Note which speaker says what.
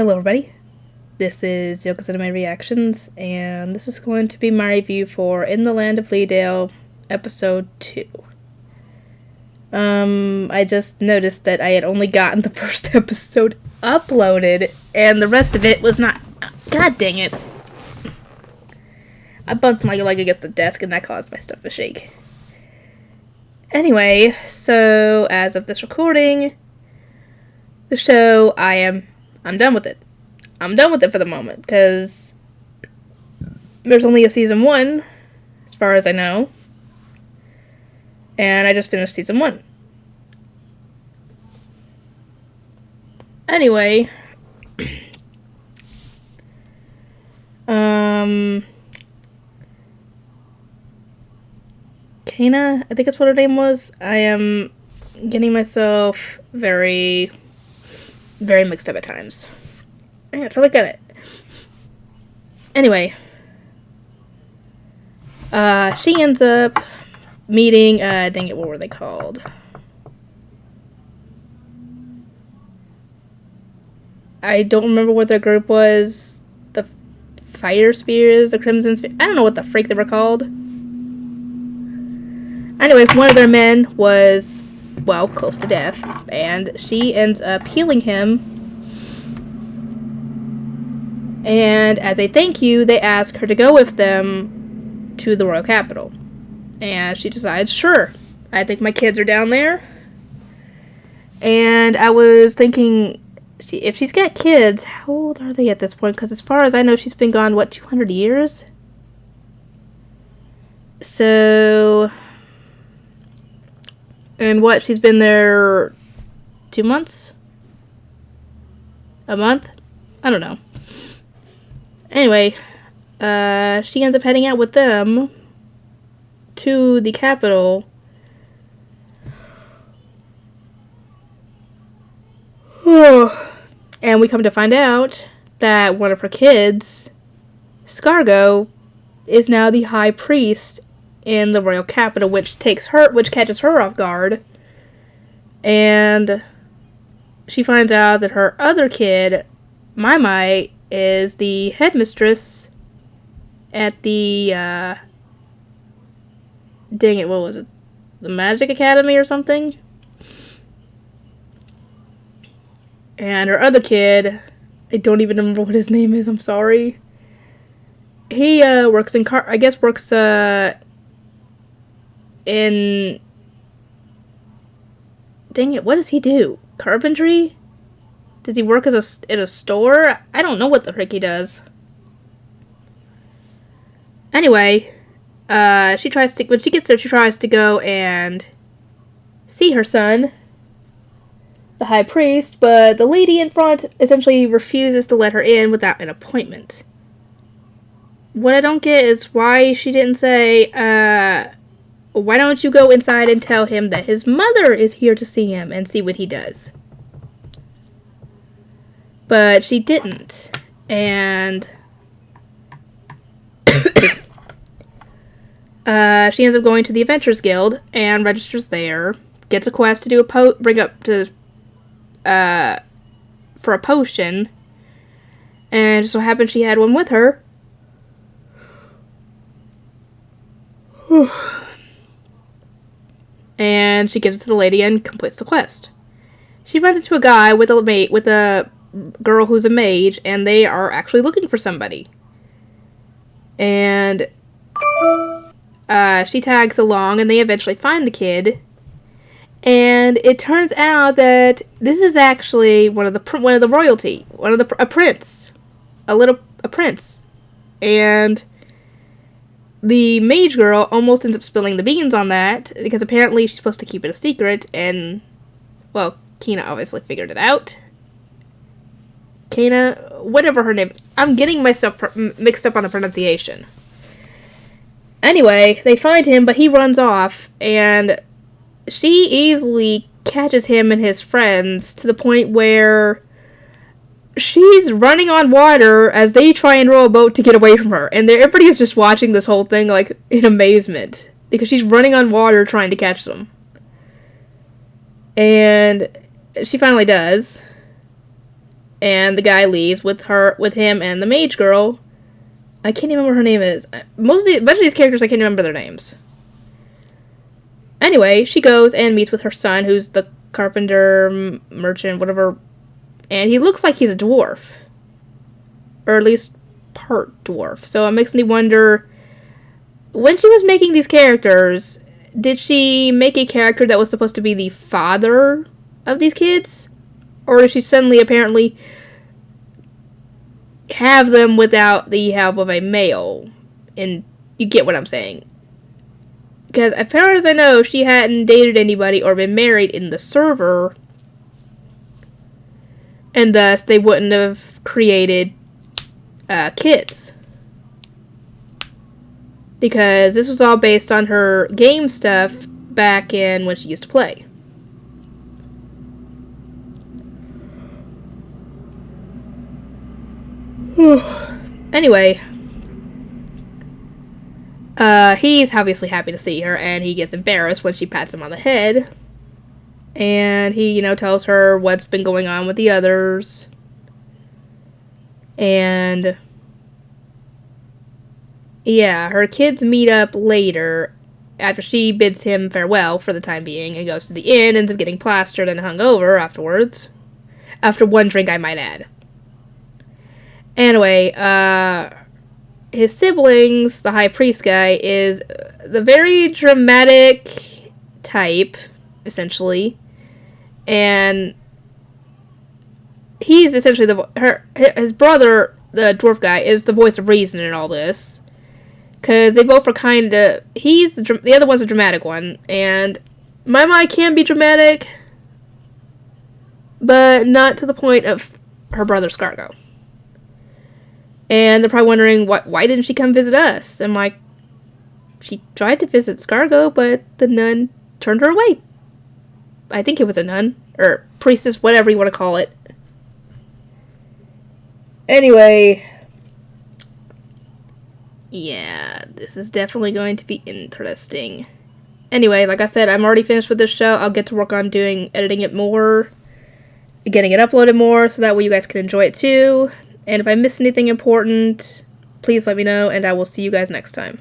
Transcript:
Speaker 1: Hello everybody, this is Yoko Cinema Reactions, and this is going to be my review for In the Land of Leadale, Episode 2. I just noticed that I had only gotten the first episode uploaded, and the rest of it was not. God dang it. I bumped my leg against the desk, and that caused my stuff to shake. Anyway, so as of this recording, the show, I'm done with it. I'm done with it for the moment, because there's only a season 1, as far as I know. And I just finished season 1. Anyway, Kana, I think that's what her name was. I am getting myself very, very mixed up at times. I have to look at it. Anyway, she ends up meeting, dang it, what were they called? I don't remember what their group was. The Fire Spears, the Crimson Spears, I don't know what the freak they were called. Anyway, one of their men was, well, close to death, and she ends up healing him. And as a thank you, they ask her to go with them to the royal capital. And she decides, sure, I think my kids are down there. And I was thinking, if she's got kids, how old are they at this point? Because as far as I know, she's been gone, 200 years? So, and she's been there 2 months? A month? I don't know. Anyway, she ends up heading out with them to the capital. And we come to find out that one of her kids, Scargo, is now the high priest in the royal capital, which catches her off guard. And she finds out that her other kid, Mai, is the headmistress at the, dang it, what was it? The Magic Academy or something? And her other kid, I don't even remember what his name is, I'm sorry. He, works in, in, dang it, what does he do? Carpentry? Does he work at a store? I don't know what the frick he does. Anyway, when she gets there, she tries to go and see her son, the high priest, but the lady in front essentially refuses to let her in without an appointment. What I don't get is why she didn't say, why don't you go inside and tell him that his mother is here to see him and see what he does? But she didn't, and she ends up going to the Adventurers Guild and registers there, gets a quest to do for a potion, and it just so happened she had one with her. And she gives it to the lady and completes the quest. She runs into a guy with a girl who's a mage, and they are actually looking for somebody. And she tags along, and they eventually find the kid. And it turns out that this is actually one of the royalty, a prince, a prince, and the mage girl almost ends up spilling the beans on that because apparently she's supposed to keep it a secret, and well, Kina obviously figured it out. Kana, whatever her name is. I'm getting myself mixed up on the pronunciation. Anyway, they find him, but he runs off, and she easily catches him and his friends to the point where she's running on water as they try and row a boat to get away from her. And everybody is just watching this whole thing, like, in amazement, because she's running on water trying to catch them. And she finally does. and the guy leaves with him and the mage girl. I can't even remember what her name is. A bunch of these characters, I can't remember their names. Anyway, she goes and meets with her son, who's the carpenter, merchant, whatever. And he looks like he's a dwarf. Or at least part dwarf. So it makes me wonder, when she was making these characters, did she make a character that was supposed to be the father of these kids? Or did she suddenly apparently have them without the help of a male? And you get what I'm saying. Because as far as I know, she hadn't dated anybody or been married in the server. And thus, they wouldn't have created kids. Because this was all based on her game stuff back in when she used to play. Anyway, he's obviously happy to see her, and he gets embarrassed when she pats him on the head. And he, tells her what's been going on with the others. And yeah, her kids meet up later after she bids him farewell for the time being and goes to the inn, ends up getting plastered and hung over afterwards. After one drink, I might add. Anyway, his siblings, the high priest guy, is the very dramatic type, essentially. And he's essentially his brother, the dwarf guy, is the voice of reason in all this. Because they both are kind of, the other one's a dramatic one. And my mind can be dramatic, but not to the point of her brother Scargo. And they're probably wondering, why didn't she come visit us? I'm like, she tried to visit Scargo, but the nun turned her away. I think it was a nun, or priestess, whatever you want to call it. Anyway, yeah, this is definitely going to be interesting. Anyway, like I said, I'm already finished with this show. I'll get to work on editing it more, getting it uploaded more, so that way you guys can enjoy it too. And if I miss anything important, please let me know, and I will see you guys next time.